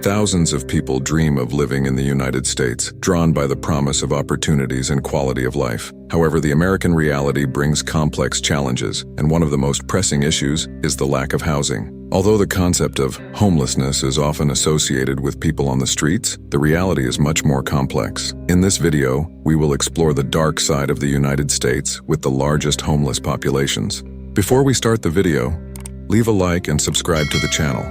Thousands of people dream of living in the United States, drawn by the promise of opportunities and quality of life. However, the American reality brings complex challenges, and one of the most pressing issues is the lack of housing. Although the concept of homelessness is often associated with people on the streets, the reality is much more complex. In this video, we will explore the dark side of the United States with the largest homeless populations. Before we start the video, leave a like and subscribe to the channel.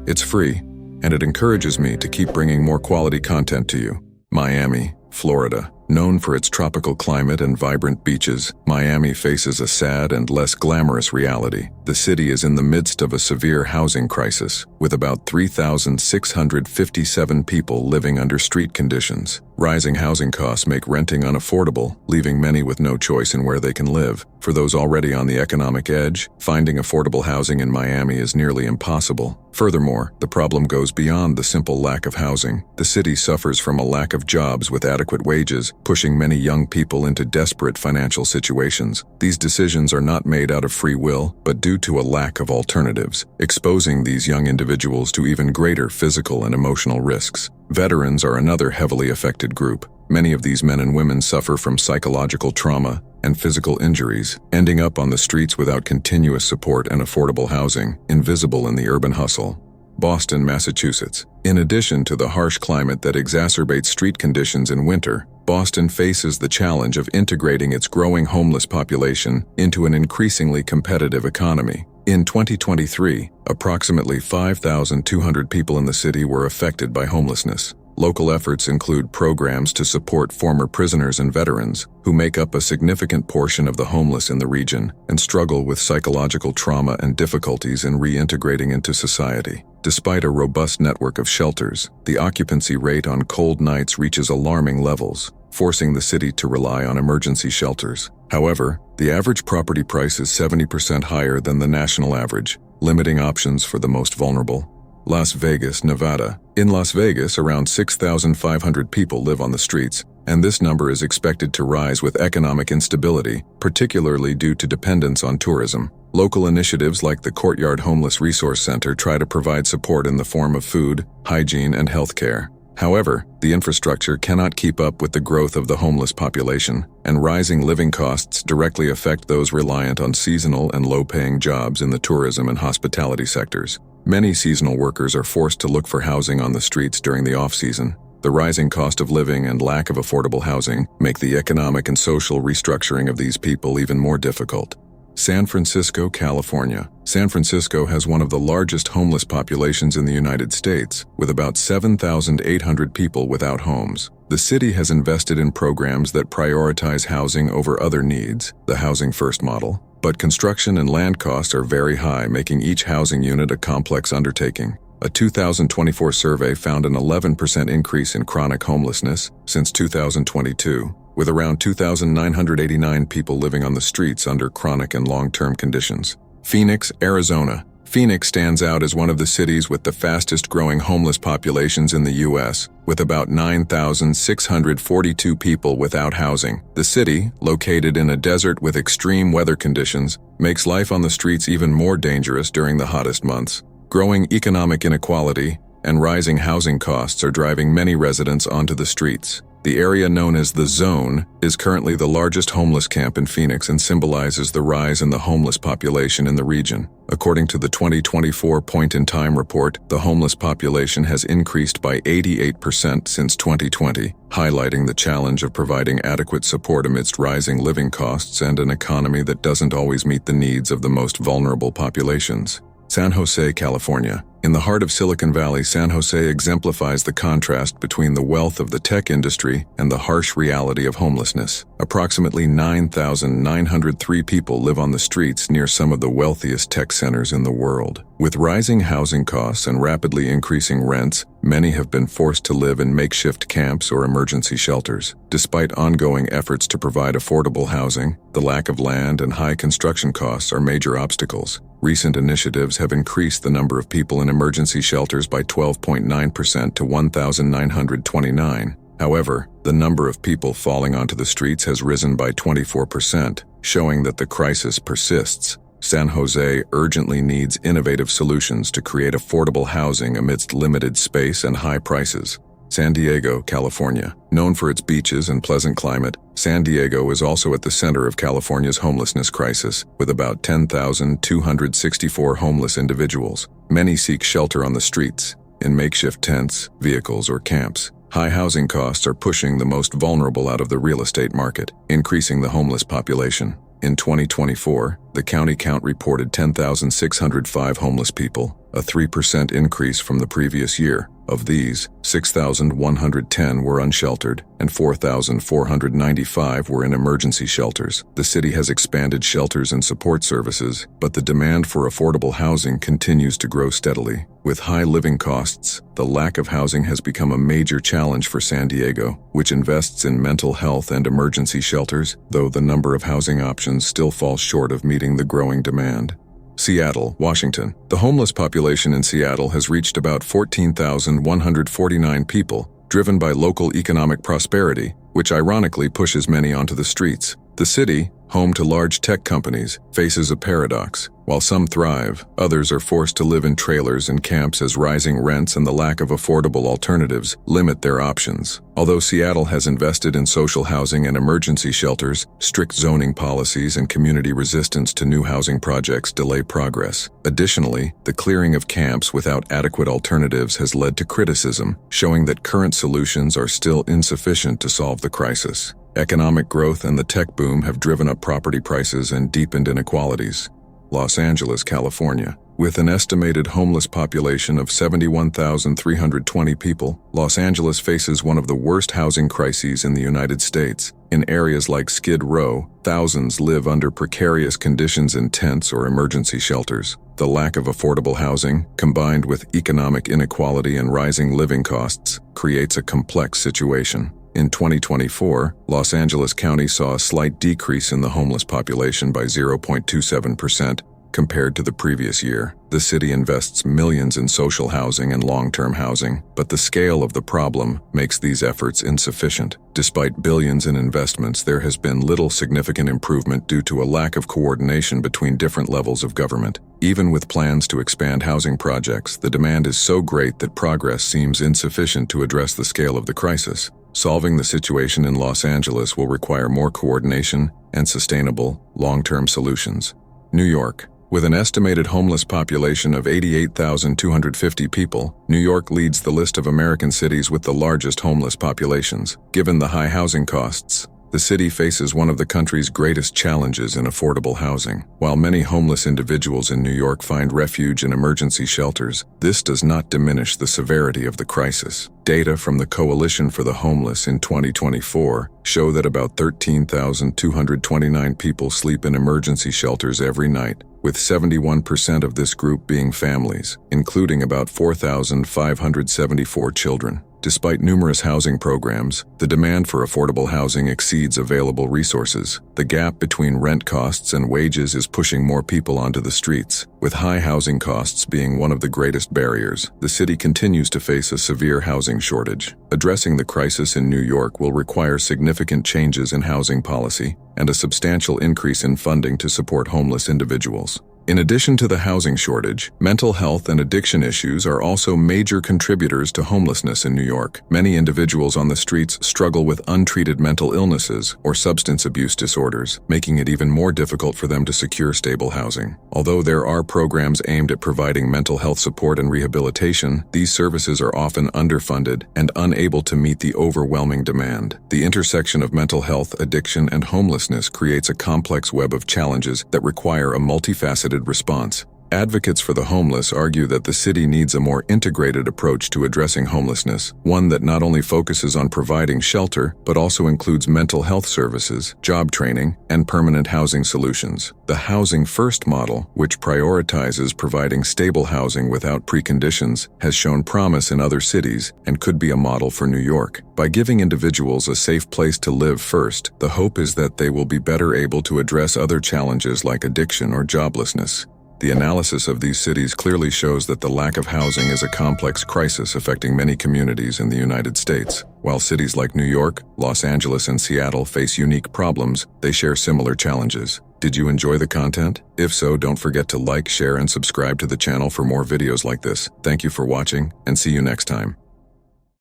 It's free, and it encourages me to keep bringing more quality content to you. Miami, Florida. Known for its tropical climate and vibrant beaches, Miami faces a sad and less glamorous reality. The city is in the midst of a severe housing crisis, with about 3,657 people living under street conditions. Rising housing costs make renting unaffordable, leaving many with no choice in where they can live. For those already on the economic edge, finding affordable housing in Miami is nearly impossible. Furthermore, the problem goes beyond the simple lack of housing. The city suffers from a lack of jobs with adequate wages, pushing many young people into desperate financial situations. These decisions are not made out of free will, but due to a lack of alternatives, exposing these young individuals to even greater physical and emotional risks. Veterans are another heavily affected group. Many of these men and women suffer from psychological trauma and physical injuries, ending up on the streets without continuous support and affordable housing, invisible in the urban hustle. Boston, Massachusetts. In addition to the harsh climate that exacerbates street conditions in winter, Boston faces the challenge of integrating its growing homeless population into an increasingly competitive economy. In 2023, approximately 5,200 people in the city were affected by homelessness. Local efforts include programs to support former prisoners and veterans, who make up a significant portion of the homeless in the region and struggle with psychological trauma and difficulties in reintegrating into society. Despite a robust network of shelters, the occupancy rate on cold nights reaches alarming levels, forcing the city to rely on emergency shelters. However, the average property price is 70% higher than the national average, limiting options for the most vulnerable. Las Vegas, Nevada. In Las Vegas, around 6,500 people live on the streets, and this number is expected to rise with economic instability, particularly due to dependence on tourism. Local initiatives like the Courtyard Homeless Resource Center try to provide support in the form of food, hygiene, and health care. However, the infrastructure cannot keep up with the growth of the homeless population, and rising living costs directly affect those reliant on seasonal and low-paying jobs in the tourism and hospitality sectors. Many seasonal workers are forced to look for housing on the streets during the off-season. The rising cost of living and lack of affordable housing make the economic and social restructuring of these people even more difficult. San Francisco, California. San Francisco has one of the largest homeless populations in the United States, with about 7,800 people without homes. The city has invested in programs that prioritize housing over other needs, the Housing First model. But construction and land costs are very high, making each housing unit a complex undertaking. A 2024 survey found an 11% increase in chronic homelessness since 2022, with around 2,989 people living on the streets under chronic and long-term conditions. Phoenix, Arizona. Phoenix stands out as one of the cities with the fastest-growing homeless populations in the U.S., with about 9,642 people without housing. The city, located in a desert with extreme weather conditions, makes life on the streets even more dangerous during the hottest months. Growing economic inequality and rising housing costs are driving many residents onto the streets. The area known as The Zone is currently the largest homeless camp in Phoenix and symbolizes the rise in the homeless population in the region. According to the 2024 Point-in-Time report, the homeless population has increased by 88% since 2020, highlighting the challenge of providing adequate support amidst rising living costs and an economy that doesn't always meet the needs of the most vulnerable populations. San Jose, California. In the heart of Silicon Valley, San Jose exemplifies the contrast between the wealth of the tech industry and the harsh reality of homelessness. Approximately 9,903 people live on the streets near some of the wealthiest tech centers in the world. With rising housing costs and rapidly increasing rents, many have been forced to live in makeshift camps or emergency shelters. Despite ongoing efforts to provide affordable housing, the lack of land and high construction costs are major obstacles. Recent initiatives have increased the number of people in emergency shelters by 12.9% to 1,929. However, the number of people falling onto the streets has risen by 24%, showing that the crisis persists. San Jose urgently needs innovative solutions to create affordable housing amidst limited space and high prices. San Diego, California. Known for its beaches and pleasant climate, San Diego is also at the center of California's homelessness crisis, with about 10,264 homeless individuals. Many seek shelter on the streets, in makeshift tents, vehicles, or camps. High housing costs are pushing the most vulnerable out of the real estate market, increasing the homeless population. In 2024, the county count reported 10,605 homeless people, a 3% increase from the previous year. Of these, 6,110 were unsheltered, and 4,495 were in emergency shelters. The city has expanded shelters and support services, but the demand for affordable housing continues to grow steadily. With high living costs, the lack of housing has become a major challenge for San Diego, which invests in mental health and emergency shelters, though the number of housing options still falls short of meeting the growing demand. Seattle, Washington. The homeless population in Seattle has reached about 14,149 people, driven by local economic prosperity, which ironically pushes many onto the streets. The city, home to large tech companies, faces a paradox. While some thrive, others are forced to live in trailers and camps as rising rents and the lack of affordable alternatives limit their options. Although Seattle has invested in social housing and emergency shelters, strict zoning policies and community resistance to new housing projects delay progress. Additionally, the clearing of camps without adequate alternatives has led to criticism, showing that current solutions are still insufficient to solve the crisis. Economic growth and the tech boom have driven up property prices and deepened inequalities. Los Angeles, California. With an estimated homeless population of 71,320 people, Los Angeles faces one of the worst housing crises in the United States. In areas like Skid Row, thousands live under precarious conditions in tents or emergency shelters. The lack of affordable housing, combined with economic inequality and rising living costs, creates a complex situation. In 2024, Los Angeles County saw a slight decrease in the homeless population by 0.27% compared to the previous year. The city invests millions in social housing and long-term housing, but the scale of the problem makes these efforts insufficient. Despite billions in investments, there has been little significant improvement due to a lack of coordination between different levels of government. Even with plans to expand housing projects, the demand is so great that progress seems insufficient to address the scale of the crisis. Solving the situation in Los Angeles will require more coordination and sustainable, long-term solutions. New York. With an estimated homeless population of 88,250 people, New York leads the list of American cities with the largest homeless populations. Given the high housing costs, the city faces one of the country's greatest challenges in affordable housing. While many homeless individuals in New York find refuge in emergency shelters, this does not diminish the severity of the crisis. Data from the Coalition for the Homeless in 2024 show that about 13,229 people sleep in emergency shelters every night, with 71% of this group being families, including about 4,574 children. Despite numerous housing programs, the demand for affordable housing exceeds available resources. The gap between rent costs and wages is pushing more people onto the streets. With high housing costs being one of the greatest barriers, the city continues to face a severe housing shortage. Addressing the crisis in New York will require significant changes in housing policy and a substantial increase in funding to support homeless individuals. In addition to the housing shortage, mental health and addiction issues are also major contributors to homelessness in New York. Many individuals on the streets struggle with untreated mental illnesses or substance abuse disorders, making it even more difficult for them to secure stable housing. Although there are programs aimed at providing mental health support and rehabilitation, these services are often underfunded and unable to meet the overwhelming demand. The intersection of mental health, addiction, and homelessness creates a complex web of challenges that require a multifaceted response. Advocates for the homeless argue that the city needs a more integrated approach to addressing homelessness, one that not only focuses on providing shelter, but also includes mental health services, job training, and permanent housing solutions. The Housing First model, which prioritizes providing stable housing without preconditions, has shown promise in other cities and could be a model for New York. By giving individuals a safe place to live first, the hope is that they will be better able to address other challenges like addiction or joblessness. The analysis of these cities clearly shows that the lack of housing is a complex crisis affecting many communities in the United States. While cities like New York, Los Angeles, and Seattle face unique problems, they share similar challenges. Did you enjoy the content? If so, don't forget to like, share, and subscribe to the channel for more videos like this. Thank you for watching, and see you next time.